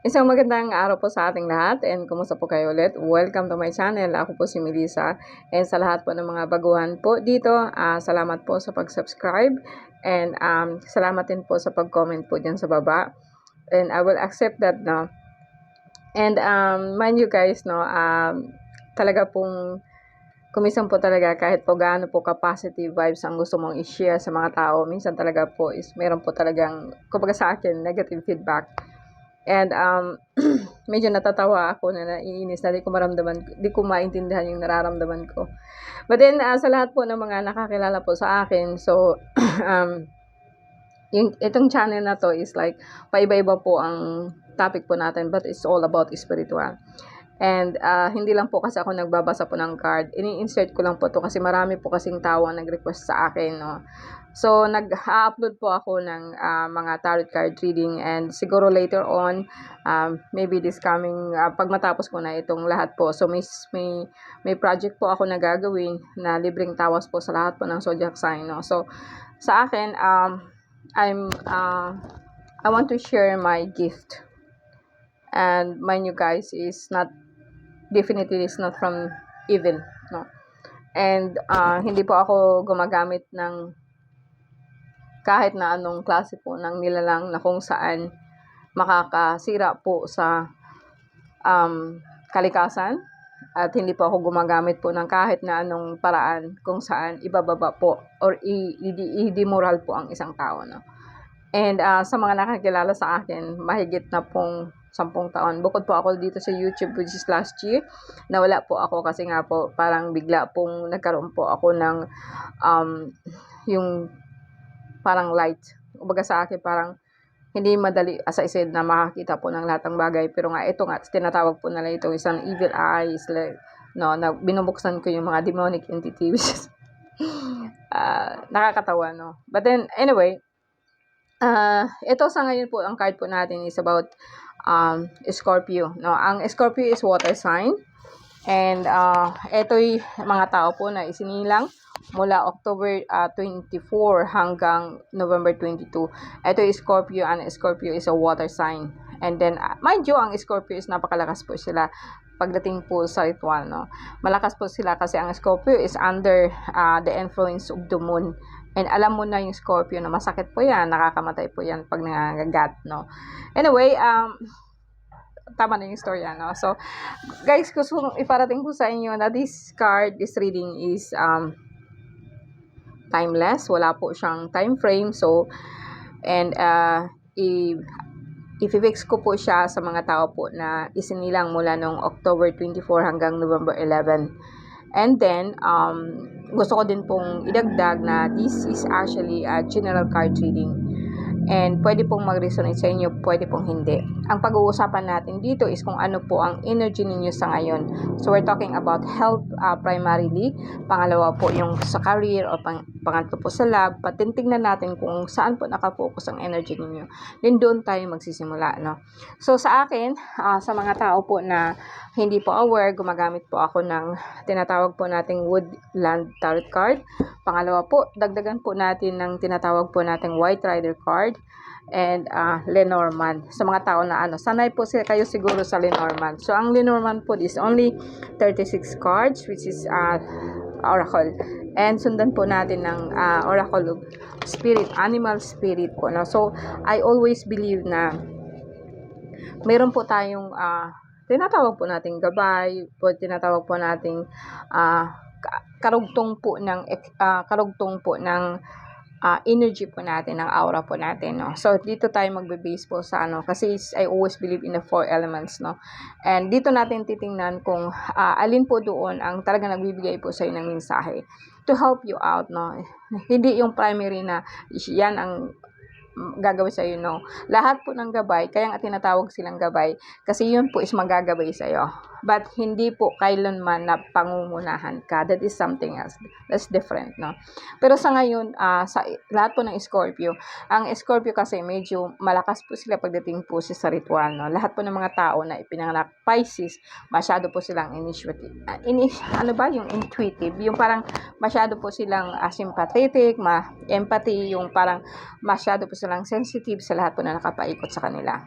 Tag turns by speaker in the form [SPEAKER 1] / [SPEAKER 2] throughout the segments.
[SPEAKER 1] Isang magandang araw po sa ating lahat and kumusta po kayo ulit? Welcome to my channel. Ako po si Melissa and sa lahat po ng mga baguhan po dito, salamat po sa pag-subscribe and salamat din po sa pag-comment po dyan sa baba and I will accept that no. And mind you guys no, talaga pong kumisan po talaga kahit po gaano po ka-positive vibes ang gusto mong i-share sa mga tao. Minsan talaga po is meron po talagang, kumbaga sa akin, negative feedback. And medyo natatawa ako na naiinis na di ko maintindihan yung nararamdaman ko. But then sa lahat po ng mga nakakilala po sa akin, so itong channel na to is like paiba-iba po ang topic po natin, but it's all about spiritual. And hindi lang po kasi ako nagbabasa po ng card. Ini-insert ko lang po to kasi marami po kasing tao ang nag-request sa akin, no. So nag-upload po ako ng mga tarot card reading and siguro later on maybe this coming pag matapos ko na itong lahat po. So may project po ako na gagawin na libreng tawas po sa lahat po ng zodiac sign, no. So sa akin I want to share my gift. And mind you guys, is not definitely is not from evil, no. And hindi po ako gumagamit ng kahit na anong klase po ng nilalang na kung saan makakasira po sa kalikasan, at hindi po ako gumagamit po ng kahit na anong paraan kung saan ibababa po or i-demoral po ang isang tao, no. And sa mga nakakilala sa akin, mahigit na pong 10 taon. Bukod po ako dito sa YouTube, which is last year, nawala po ako kasi nga po parang bigla pong nagkaroon po ako ng yung parang light. Kumbaga sa akin parang hindi madali as I said na makakita po ng lahat ng bagay, pero nga ito nga tinatawag po nila ito isang evil eyes, like, no, na binubuksan ko yung mga demonic entities. Nakakatawa, no. But then anyway, ito sa ngayon po ang card po natin is about Scorpio, no. Ang Scorpio is water sign and ito'y mga tao po na isinilang mula October 24 hanggang November 22. Ito is Scorpio and Scorpio is a water sign. And then mind you, ang Scorpio is napakalakas po sila pagdating po sa ritual, no. Malakas po sila kasi ang Scorpio is under the influence of the moon. And alam mo na yung Scorpio na masakit po yan, nakakamatay po yan pag nangangagat, no. Anyway, tama na yung story, no. So, guys, gusto kong iparating po sa inyo na this reading is timeless. Wala po siyang time frame. So, and i-fix ko po siya sa mga tao po na isinilang mula noong October 24 hanggang November 11. And then, gusto ko din pong idagdag na this is actually a general card reading. And pwede pong mag-resonate sa inyo, pwede pong hindi. Ang pag-uusapan natin dito is kung ano po ang energy ninyo sa ngayon. So, we're talking about health primarily. Pangalawa po yung sa career o pangatlo po sa love. Patintignan natin kung saan po nakafocus ang energy ninyo. Then, doon tayo magsisimula, no? So, sa akin, sa mga tao po na hindi po aware, gumagamit po ako ng tinatawag po nating Woodland Tarot card. Pangalawa po, dagdagan po natin ng tinatawag po nating White Rider card and Lenormand. Sa mga tao na sanay po kayo siguro sa Lenormand. So, ang Lenormand po is only 36 cards, which is oracle. And sundan po natin ng oracle of spirit, animal spirit po, no? So, I always believe na meron po tayong tinatawag po nating gabay, tinatawag po nating karugtong po ng energy po natin, ng aura po natin, no. So dito tayo magbe-base po sa kasi I always believe in the 4 elements, no. And dito natin titingnan kung alin po doon ang talagang nagbibigay po sa inyo ng mensahe to help you out, no. Hindi yung primary na yan ang gagawin sa iyo, no. Lahat po ng gabay, kaya nga tinatawag silang gabay kasi yun po is magagabay sa iyo. But hindi po kailanman na pangungunahan ka. That is something else. That's different, no. Pero sa ngayon, sa lahat po ng Scorpio, ang Scorpio kasi medyo malakas po sila pagdating po sa ritual, no. Lahat po ng mga tao na ipinanganak Pisces, masyado po silang initiative. Yung intuitive, yung parang masyado po silang sympathetic, empathy, yung parang masyado po silang sensitive sa lahat po na nakapaikot sa kanila.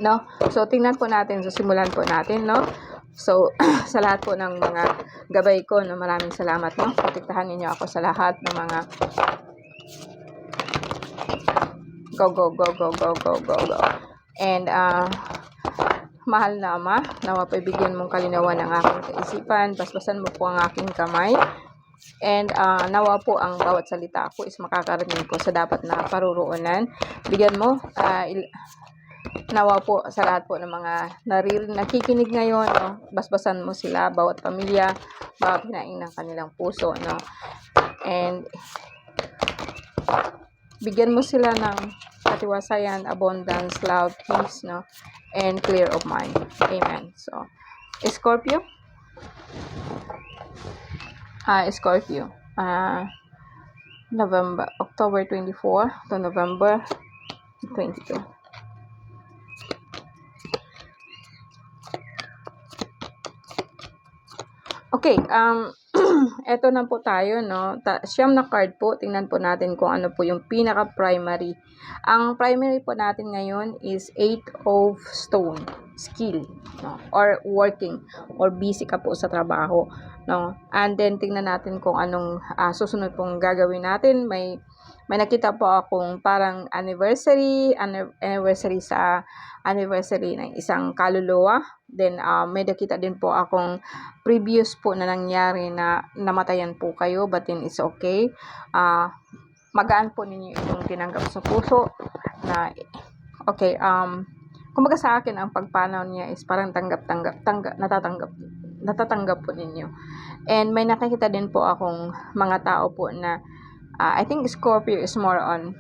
[SPEAKER 1] no? So, tingnan po natin. So, simulan po natin, no? So, sa lahat po ng mga gabay ko, no, maraming salamat, no? Protektahan ninyo ako sa lahat ng mga go, go, go, go, go, go, go, go. And, mahal na Ama, nawa paibigyan mong kalinawan ang aking kaisipan, basbasan mo po ang aking kamay, and nawa po ang bawat salita ko is makakarating po sa dapat na paruroonan. Bigyan mo, nawa po sa lahat po ng mga nakikinig ngayon, no? Basbasan mo sila, bawat pamilya, bawat hinaing ng kanilang puso, no? And bigyan mo sila ng katiwasayan, abundance, love, peace, no? And clear of mind. Amen. So, Scorpio. Scorpio. October 24 to November 22. Okay, eto na po tayo, no? Siyam na card po. Tingnan po natin kung ano po yung pinaka-primary. Ang primary po natin ngayon is 8 of Stone, skill, no? Or working, or busy ka po sa trabaho, no? And then, tingnan natin kung anong susunod pong gagawin natin. May nakita po akong parang anniversary sa anniversary ng isang kaluluwa. Then, may nakita din po akong previous po na nangyari na namatayan po kayo, but then it's okay. Magaan po ninyo itong tinanggap sa puso na okay, kumbaga sa akin ang pagpanaw niya is parang natatanggap po ninyo. And may nakikita din po akong mga tao po na I think Scorpio is more on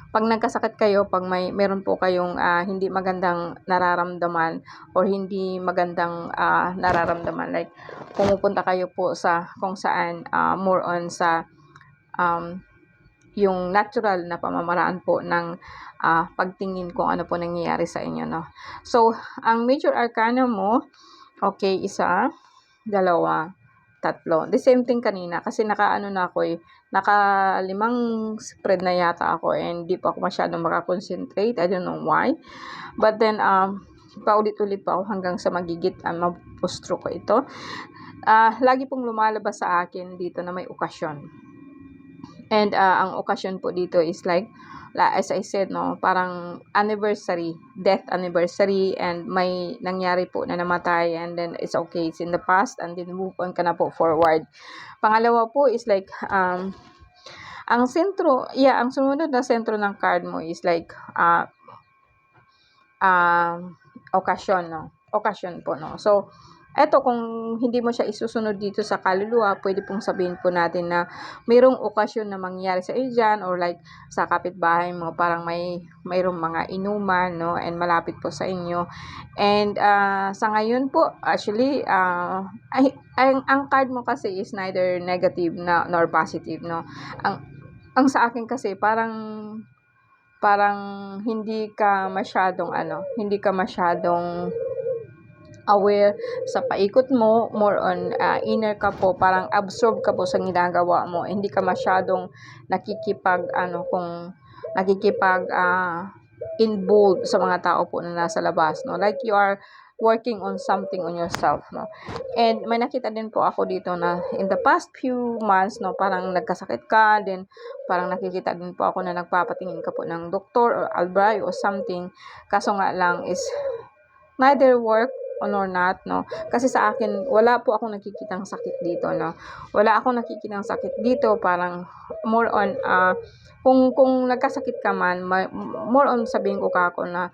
[SPEAKER 1] pag nagkasakit kayo, pag meron po kayong hindi magandang nararamdaman or hindi magandang nararamdaman, like pumupunta kayo po sa kung saan more on sa yung natural na pamamaraan po ng pagtingin kung ano po nangyayari sa inyo, no? So, ang major arcana mo, okay, 1, 2, 3. The same thing kanina kasi naka 5 spread na yata ako and di pa ako masyadong makakonsentrate. I don't know why. But then, paulit-ulit pa ako hanggang sa magigit mapustro ko ito. Lagi pong lumalabas sa akin dito na may okasyon. And ang okasyon po dito is like, as I said, no, parang death anniversary, and may nangyari po na namatay, and then it's okay, it's in the past, and then move on ka na po forward. Pangalawa po is like, ang sumunod na sentro ng card mo is like, okasyon, no? Okasyon po, no? So, eto, kung hindi mo siya isusunod dito sa kaluluwa, pwede pong sabihin po natin na mayroong okasyon na mangyari sa iyo dyan, or like sa kapitbahay mo, parang mayroong mga inuman, no? And malapit po sa inyo. And sa ngayon po, actually, ang card mo kasi is neither negative nor positive, no? Ang sa akin kasi parang hindi ka masyadong aware sa paikot mo, more on inner ka po, parang absorb ka po sa ginagawa mo, hindi ka masyadong involved sa mga tao po na nasa labas, no? Like you are working on something on yourself, no? And may nakita din po ako dito na in the past few months, no, parang nagkasakit ka, then parang nakikita din po ako na nagpapatingin ka po ng doktor or albay or something, kaso nga lang is neither work or not, no? Kasi sa akin, wala po akong nakikitang sakit dito, no? Wala akong nakikitang sakit dito, parang more on, kung nagkasakit ka man, more on sabihin ko kako na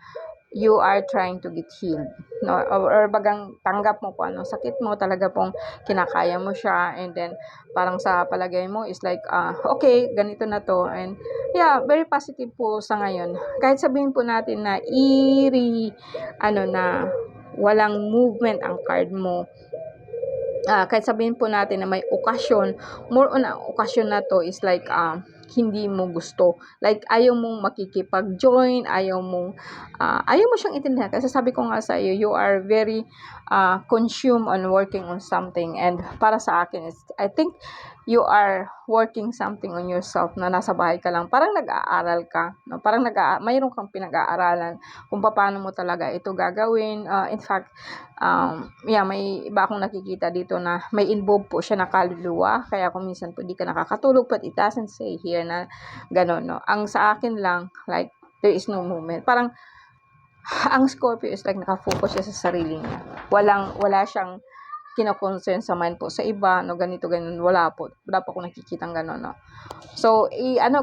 [SPEAKER 1] you are trying to get healed, no? Or bagang tanggap mo po ano sakit mo, talaga pong kinakaya mo siya, and then parang sa palagay mo is like, okay, ganito na to, and yeah, very positive po sa ngayon. Kahit sabihin po natin na na walang movement ang card mo, kahit sabihin po natin na may okasyon, more on ang okasyon na to is like, hindi mo gusto. Like, ayaw mong makikipag-join, ayaw mo siyang intindihan. Kasi sabi ko nga sa iyo, you are very consumed on working on something. And para sa akin, I think you are working something on yourself na nasa bahay ka lang. Parang nag-aaral ka. No? Parang mayroon kang pinag-aaralan kung paano mo talaga ito gagawin. In fact, may iba akong nakikita dito na may involve po siya na kaluluwa. Kaya kung minsan po di ka nakakatulog, but it doesn't say here na gano'n. No? Ang sa akin lang, like, there is no movement. Parang, ang Scorpio is like nakafocus siya sa sarili niya. Wala siyang kino-concern sa mind po sa iba, no, ganito, ganun, wala po akong nakikitang gano'n, no. So,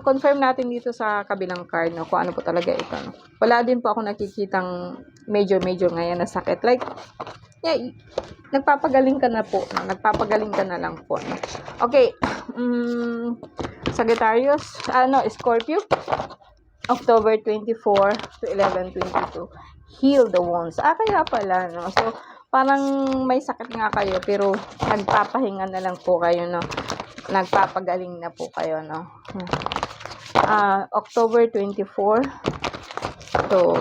[SPEAKER 1] confirm natin dito sa kabilang card, no, kung ano po talaga ito, no. Wala din po ako nakikitang major ngayon na sakit. Like, yeah, nagpapagaling ka na po, no? Nagpapagaling ka na lang po, no. Okay, Sagittarius, Scorpio, October 24 to 11/22, heal the wounds. Kaya pala, no. So, parang may sakit nga kayo, pero nagpapahinga na lang po kayo, no. Nagpapagaling na po kayo, no. October 24 to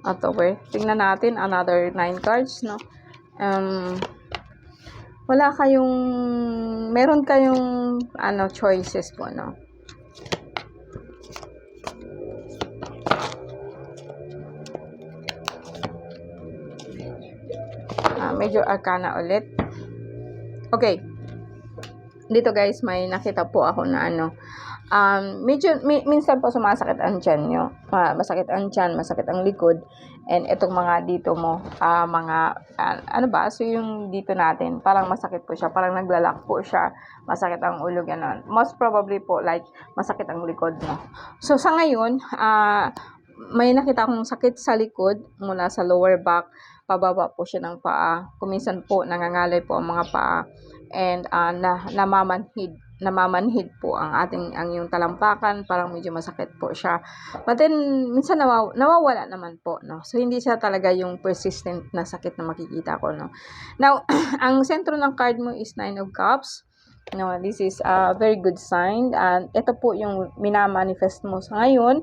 [SPEAKER 1] October. Tingnan natin, another 9 cards, no. Meron kayong, choices po, no. Major Arcana ulit. Okay. Dito guys, may nakita po ako na minsan po sumasakit ang tiyan nyo. Masakit ang tiyan, masakit ang likod. And itong mga dito mo, so yung dito natin, parang masakit po siya, parang naglalak po siya, masakit ang ulo, gano'n. Most probably po, like, masakit ang likod, no. So, sa ngayon, may nakita akong sakit sa likod, mula sa lower back, pababa po siya ng paa. Kuminsan po, nangangalay po ang mga paa. And namamanhid po ang yung talampakan, parang medyo masakit po siya. But then, minsan nawawala naman po, no? So, hindi siya talaga yung persistent na sakit na makikita ko, no? Now, ang sentro ng card mo is 9 of Cups. No, this is a very good sign. And ito po yung minamanifest mo sa ngayon.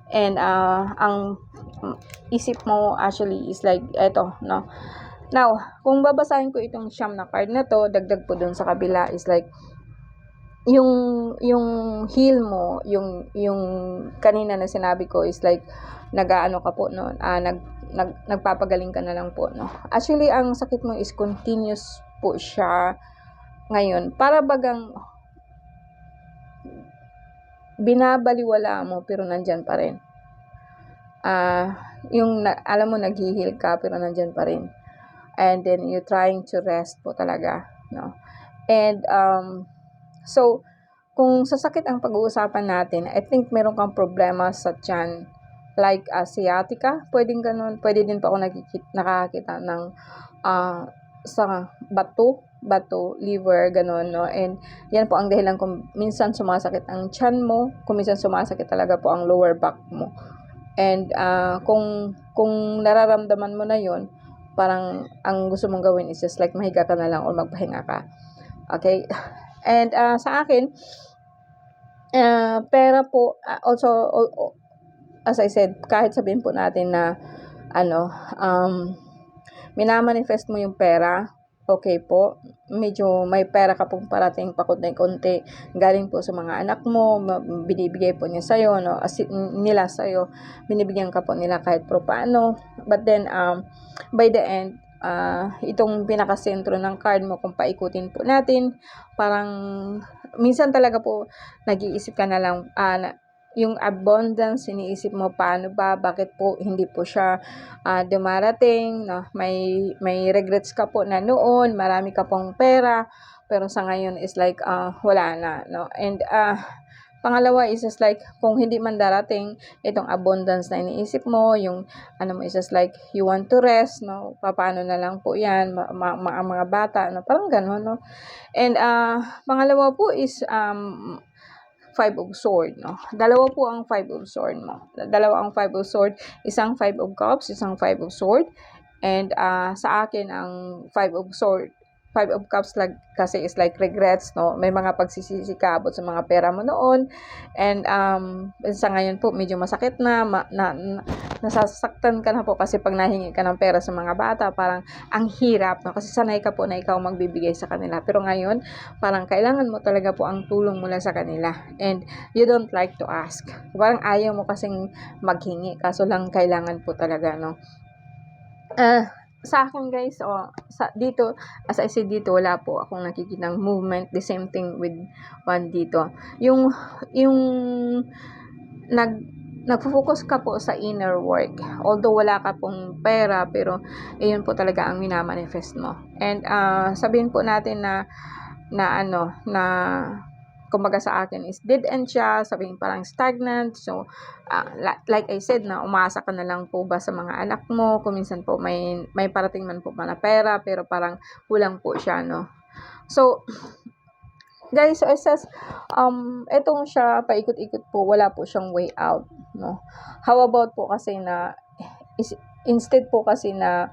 [SPEAKER 1] And ang isip mo actually is like eto, no. Now, kung babasahin ko itong siyam na card na to, dagdag po dun sa kabila is like yung heal mo, yung kanina na sinabi ko is like nag-aano ka po, no, nagpapagaling ka na lang po, no. Actually, ang sakit mo is continuous po siya ngayon. Para bagang binabaliwala mo pero nandyan pa rin. Alam mo, nag-heal ka pero nandyan pa rin. And then you trying to rest po talaga, no. And so kung sa sakit ang pag-uusapan natin, I think meron kang problema sa tiyan, like sciatica, pwedeng ganun. Pwede din pa ako nakakita ng sa bato, liver, ganun, no. And yan po ang dahilan kung minsan sumasakit ang tiyan mo, kung minsan sumasakit talaga po ang lower back mo. And kung nararamdaman mo na yon, parang ang gusto mong gawin is just like mahiga ka na lang or magpahinga ka. Okay? And sa akin, pera po, also, as I said, kahit sabihin po natin na minamanifest mo yung pera, okay po, medyo may pera ka pong parating pakunti-kunti, galing po sa mga anak mo, binibigay po niya sa'yo, no, nila sa'yo, binibigyan ka po nila kahit pro paano. But then, by the end, itong pinakasentro ng card mo, kung paikutin po natin, parang minsan talaga po nag-iisip ka na lang, yung abundance, iniisip mo paano ba, bakit po hindi po siya dumarating, no? May regrets ka po na noon, marami ka pong pera, pero sa ngayon is like wala na, no? And pangalawa is just like kung hindi man darating itong abundance na iniisip mo, yung mo is just like you want to rest, no? Paano na lang po yan, mga bata, no? Parang gano'n, no? And pangalawa po is 5 of Sword, no? Dalawa po ang 5 of Sword mo. Dalawa ang 5 of Sword, isang 5 of Cups, isang 5 of Sword. And sa akin, ang 5 of Sword Five of Cups kasi is like regrets, no? May mga pagsisisi ka about sa mga pera mo noon. And sa ngayon po, medyo masakit na, nasasaktan ka na po kasi pag nahingi ka ng pera sa mga bata, parang ang hirap, no? Kasi sanay ka po na ikaw magbibigay sa kanila. Pero ngayon, parang kailangan mo talaga po ang tulong mula sa kanila. And you don't like to ask. Parang ayaw mo kasing maghingi, kaso lang kailangan po talaga, no? Sa akin guys, dito, as I said dito, wala po akong nakikitang movement. The same thing with one dito. Yung nagfo-focus ka po sa inner work. Although wala ka pong pera, pero ayun po talaga ang minamanifest mo. And sabihin po natin na kumbaga sa akin is dead end siya, sabihin parang stagnant. So, like I said, na umaasa ka na lang po ba sa mga anak mo, kung minsan po may parating man po na pera, pero parang kulang po siya, no? So, guys, so it says, etong siya, paikot-ikot po, wala po siyang way out, no? How about po kasi na, instead po kasi na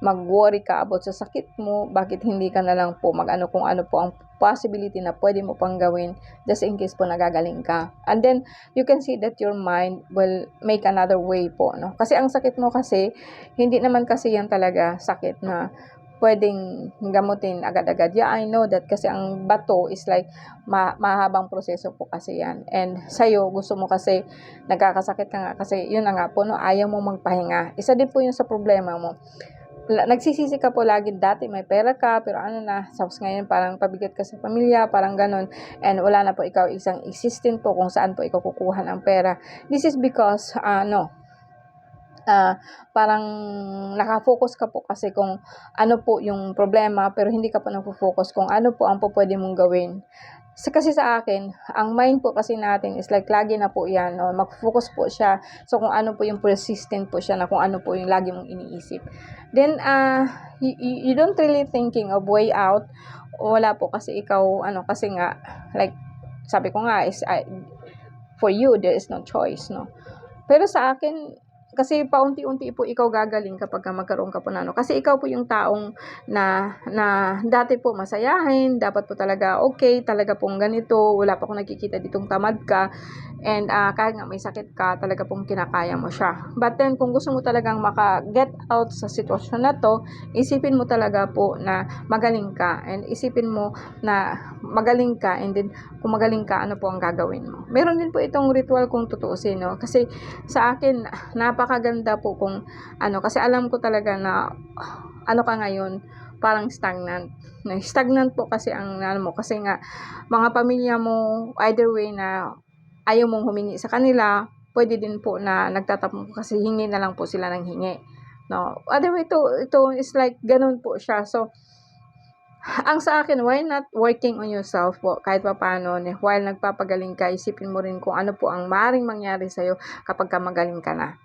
[SPEAKER 1] mag-worry ka about sa sakit mo, bakit hindi ka na lang po kung ano po ang possibility na pwede mo pang gawin just in case po nagagaling ka. And then, you can see that your mind will make another way po, no? Kasi ang sakit mo kasi, hindi naman kasi yan talaga sakit na pwedeng gamutin agad-agad. Yeah, I know that kasi ang bato is like mahabang proseso po kasi yan. And sa'yo, gusto mo kasi nagkakasakit ka nga kasi yun na nga po, no, ayaw mo magpahinga. Isa din po yun sa problema mo. Nagsisisi ka po lagi, dati may pera ka, pero tapos ngayon parang pabigat ka sa pamilya, parang ganon, and wala na po ikaw isang existent po kung saan po ikaw kukuha ng pera. This is because, parang nakafocus ka po kasi kung ano po yung problema, pero hindi ka po nafocus kung ano po ang pwede mong gawin. Kasi sa akin, ang mind po kasi natin is like lagi na po yan, no? Mag-focus po siya. So, kung ano po yung persistent po siya na kung ano po yung lagi mong iniisip. Then, you don't really thinking of way out. Wala po kasi ikaw, kasi nga, like, sabi ko nga, is, for you, there is no choice, no? Pero sa akin, kasi paunti-unti po ikaw gagaling kapag magkaroon ka po kasi ikaw po yung taong na dati po masayahin, dapat po talaga okay, talaga pong ganito, wala pa akong nakikita ditong tamad ka, and kahit nga may sakit ka, talaga pong kinakaya mo siya. But then, kung gusto mo talagang maka-get out sa sitwasyon na to, isipin mo talaga po na magaling ka, and isipin mo na magaling ka, and then, kung magaling ka, ano po ang gagawin mo. Meron din po itong ritual kung tutuusin, no? Kasi sa akin, napakaganda po kung kasi alam ko talaga na ka ngayon, parang stagnant. Stagnant po kasi ang mo, kasi nga mga pamilya mo, either way na ayaw mong humingi sa kanila, pwede din po na nagtatapon kasi hingi na lang po sila ng hingi, no? Other way, ito is like ganun po siya. So, ang sa akin, why not working on yourself po, kahit pa paano, while nagpapagaling ka, isipin mo rin kung ano po ang maaaring mangyari sa'yo kapag ka magaling ka na.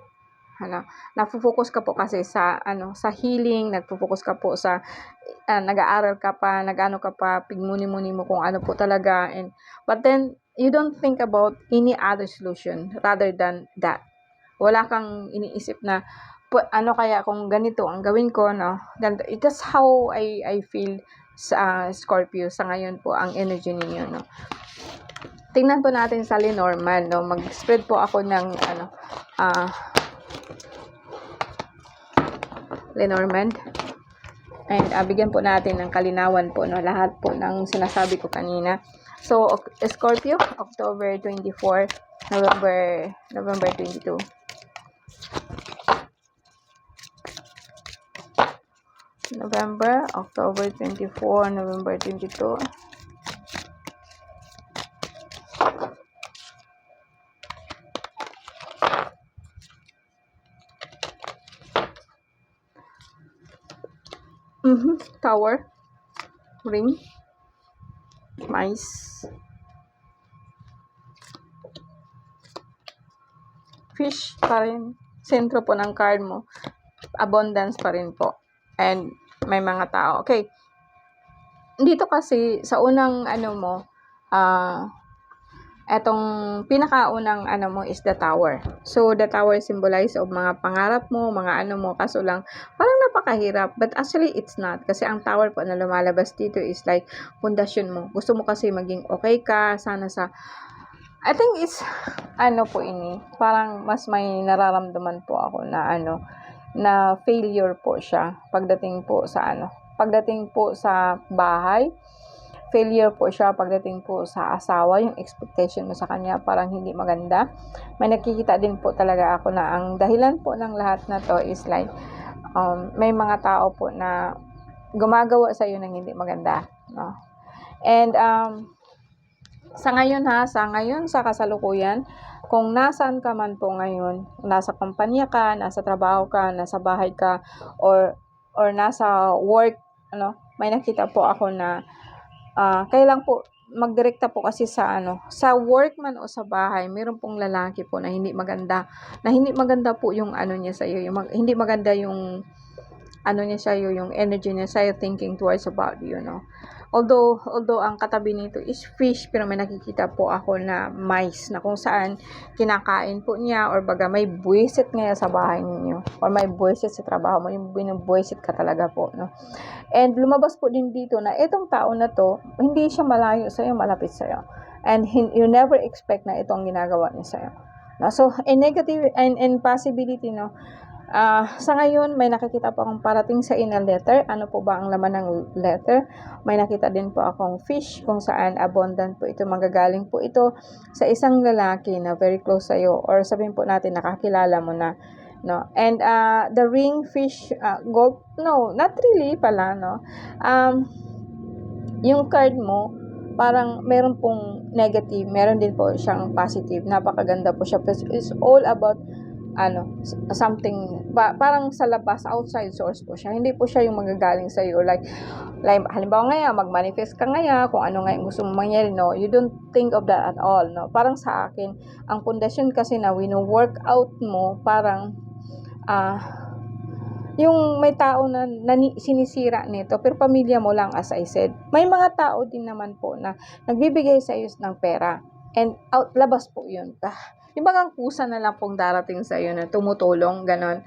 [SPEAKER 1] Nagfo-focus ka po kasi sa sa healing, nagfo-focus ka po sa nag-aaral ka pa, ka pa, pigmuni-muni mo kung ano po talaga, but then you don't think about any other solution rather than that. Wala kang iniisip na kaya kung ganito ang gawin ko, no? That's how I feel sa Scorpio sa ngayon po ang energy ninyo, no? Tingnan po natin sa Lenormand, no? Mag-spread po ako ng Lenormand. And bigyan po natin ng kalinawan po, no, lahat po ng sinasabi ko kanina. So, Scorpio, October 24, November 22. October 24, November 22. Tower, ring, mice, fish pa rin, sentro po ng card mo, abundance pa rin po, and may mga tao. Okay, dito kasi sa unang etong pinakaunang ano mo is the tower. So, the tower symbolize of mga pangarap mo, mga ano mo, kaso lang, parang napakahirap. But actually, it's not. Kasi ang tower po na lumalabas dito is like, pundasyon mo. Gusto mo kasi maging okay ka, sana sa, I think it's, ano po ini, parang mas may nararamdaman po ako na ano, na failure po siya pagdating po sa ano, pagdating po sa bahay, failure po siya pagdating po sa asawa, yung expectation mo sa kanya parang hindi maganda. May nakikita din po talaga ako na ang dahilan po ng lahat na to is like, may mga tao po na gumagawa sa iyo ng hindi maganda, no? And sa kasalukuyan, kung nasaan ka man po ngayon, nasa kumpanya ka, nasa trabaho ka, nasa bahay ka, or nasa work, ano, may nakita po ako na kailang po magdirekta po kasi sa ano, sa work man o sa bahay, meron pong lalaki po na hindi maganda, po yung ano niya sa iyo, hindi maganda yung ano niya sa iyo, yung energy niya sa iyo, thinking towards about you, no. Although ang katabi nito is fish, pero may nakikita po ako na mice na kung saan kinakain po niya, or baga may buwisit nga sa bahay ninyo, or may buwisit sa trabaho mo, yung binubuwisit ka talaga po, no. And lumabas po din dito na itong tao na to, hindi siya malayo sa iyo, malapit sa iyo. And you never expect na itong ginagawa niya sa iyo. No? So, in negative and in possibility, no, sa ngayon, may nakikita po akong parating sa ina letter. Ano po ba ang laman ng letter? May nakita din po akong fish, kung saan abundant po ito. Magagaling po ito sa isang lalaki na very close sa iyo, or sabihin po natin nakakilala mo na, no. And the ring fish, gold, no, not really pala, no. Yung card mo, parang meron pong negative, meron din po siyang positive. Napakaganda po siya. It's all about ano, something, parang sa labas, outside source po siya. Hindi po siya yung magagaling sa iyo. Like halimbawa ngayon, mag-manifest ka ngayon, kung ano nga yung gusto mong mangyari, no? You don't think of that at all, no? Parang sa akin, ang pundasyon kasi na wino-work out mo, parang, yung may tao na sinisira nito, pero pamilya mo lang, as I said. May mga tao din naman po na nagbibigay sa iyo ng pera. And labas po yun. Yung bagang kusa na lang pong darating sa iyo na tumutulong, ganon.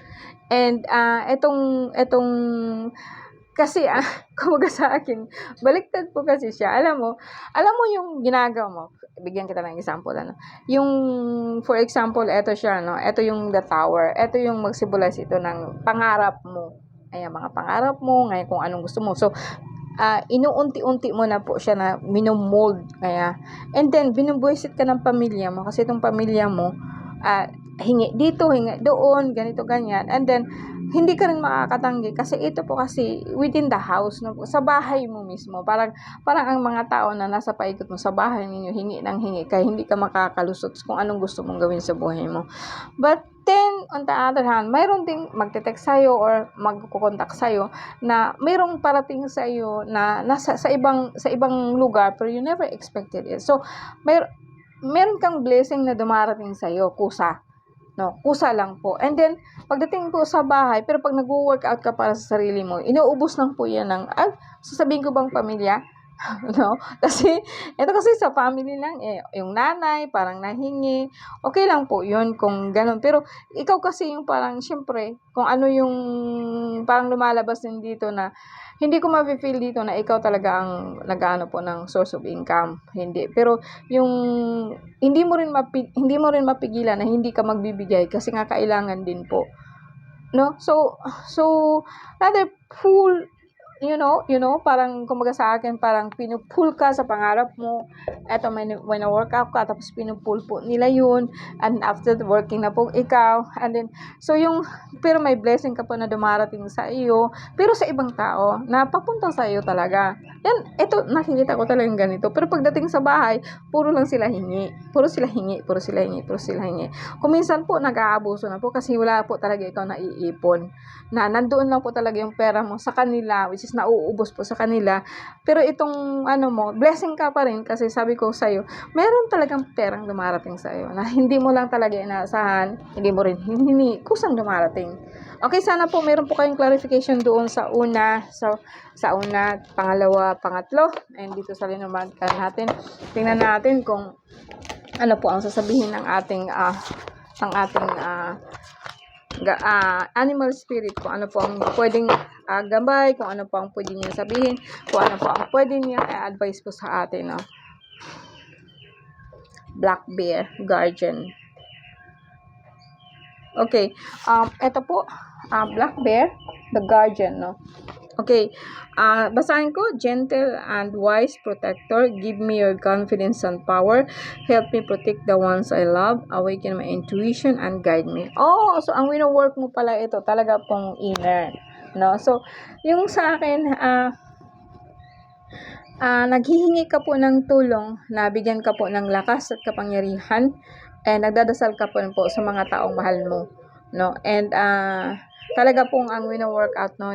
[SPEAKER 1] And etong kasi kumaga sa akin, baliktad po kasi siya. Alam mo yung ginagawa mo. Bigyan kita ng example, ano. Yung, for example, eto siya, no. Eto yung the tower. Eto yung magsibulas ito ng pangarap mo. Ayan, mga pangarap mo, ngayon kung anong gusto mo. So, inuunti-unti mo na po siya na minomold. Kaya, and then, binubuisit ka ng pamilya mo, kasi itong pamilya mo, hingi dito, hingi doon, ganito, ganyan. And then, hindi ka rin makakatanggi kasi ito po kasi within the house, no? Sa bahay mo mismo. Parang ang mga tao na nasa paikot mo sa bahay ninyo, hingi ng hingi, kaya hindi ka makakalusot kung anong gusto mong gawin sa buhay mo. But then, on the other hand, mayroon ding magte-text sa'yo or magkukontak sa'yo na mayroong parating sa'yo na nasa sa ibang lugar, pero you never expected it. So, meron kang blessing na dumarating sa'yo, kusa. No, kusa lang po. And then, pagdating po sa bahay, pero pag nag-workout ka para sa sarili mo, inuubos lang po yan ng, sasabihin ko bang pamilya? No? Kasi, ito kasi sa family lang, yung nanay, parang nahingi, okay lang po yun kung ganun. Pero, ikaw kasi yung parang, syempre, kung ano yung parang lumalabas din dito na, hindi ko ma-feel dito na ikaw talaga ang nag-ano po ng source of income. Hindi. Pero, yung, hindi mo rin mapigilan na hindi ka magbibigay kasi nga kailangan din po. No? So, rather full, you know, parang kumbaga sa akin, parang pinupull ka sa pangarap mo. Eto, may na-workout ka, tapos pinupull po nila yun. And after working na po ikaw. And then, so pero may blessing ka po na dumarating sa iyo, pero sa ibang tao, na papunta sa iyo talaga. Yan, eto, nakikita ko talagang ganito. Pero pagdating sa bahay, puro lang sila hingi. Puro sila hingi. Kung minsan po, nag-aabuso na po kasi wala po talaga ikaw naiipon. Na nandoon lang po talaga yung pera mo sa kanila, which is nauubos po sa kanila. Pero itong blessing ka pa rin kasi sabi ko sa'yo, meron talagang perang dumarating sa'yo na hindi mo lang talaga inaasahan, hindi mo rin kusang dumarating. Okay, sana po meron po kayong clarification doon sa una, sa una, pangalawa, pangatlo, and dito sa linuman natin. Tingnan natin kung ano po ang sasabihin ng ating animal spirit, kung ano po ang pwedeng gabay, kung ano po ang pwede niya sabihin, kung ano po ang pwede niya i-advise po sa atin, no? Black Bear Guardian. Okay, ito po, Black Bear, the Guardian, no? Okay, basahin ko, gentle and wise protector, give me your confidence and power, help me protect the ones I love, awaken my intuition and guide me. Oh, so ang wino-work mo pala ito, talaga pong inner, no? So, yung sa akin, naghihingi ka po ng tulong, nabigyan ka po ng lakas at kapangyarihan, and nagdadasal ka po sa mga taong mahal mo, no? And talaga pong ang wino-workout no,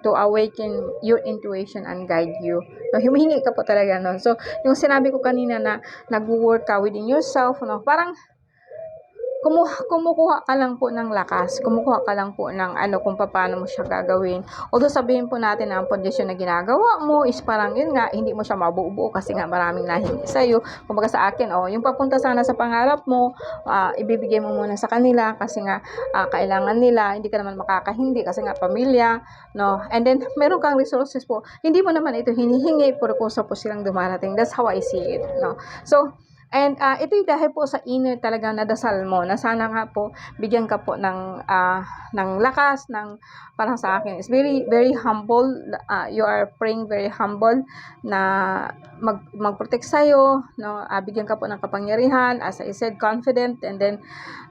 [SPEAKER 1] to awaken your intuition and guide you. No, humihingi ka po talaga, no. So, yung sinabi ko kanina na nag-work ka within yourself, no, parang kumukuha ka lang po ng lakas, kumukuha ka lang po ng kung paano mo siya gagawin. Although sabihin po natin na ang pundasyon na ginagawa mo is parang yun nga, hindi mo siya mabubuo kasi nga maraming nahingi sa'yo. Kumbaga sa akin, yung papunta sana sa pangarap mo, ibibigay mo muna sa kanila kasi nga kailangan nila, hindi ka naman makakahindi kasi nga pamilya, no? And then, meron kang resources po, hindi mo naman ito hinihingi, pero kusa po silang dumarating. That's how I see it, no? So, and ito'y dahil po sa inner talagang nadasal mo na sana nga po bigyan ka po ng lakas, ng parang sa akin is very very humble, you are praying very humble na mag-protect sa'yo, no? Bigyan ka po ng kapangyarihan, as I said, confident, and then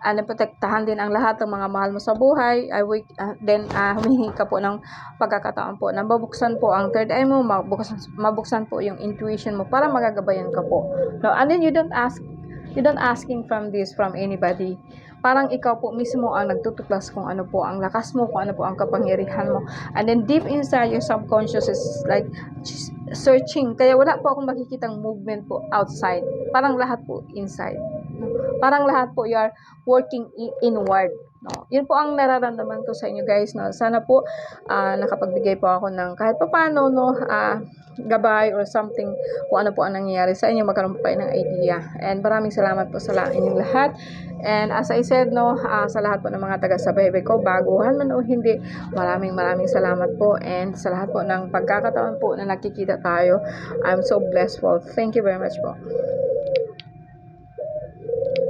[SPEAKER 1] naprotektahan din ang lahat ng mga mahal mo sa buhay. Then humihingi ka po ng pagkakataon po na mabuksan po ang third eye mo, mabuksan po yung intuition mo para magagabayan ka po, no? And then you don't asking from anybody. Parang ikaw po mismo ang nagtutuklas kung ano po ang lakas mo, kung ano po ang kapangyarihan mo. And then deep inside your subconscious is like searching. Kaya wala po akong makikitang movement po outside. Parang lahat po inside. Parang lahat po you are working inward. No? Yun po ang nararamdaman ko sa inyo, guys. No? Sana po nakapagbigay po ako ng kahit paano, no, gabay or something kung ano po ang nangyayari sa inyo, magkaroon po kayo ng idea. And maraming salamat po sa inyong lahat. And as I said, no, sa lahat po ng mga taga-subaybay ko, baguhan man o hindi, maraming salamat po. And sa lahat po ng pagkakataon po na nakikita tayo, I'm so blessed po. Thank you very much po.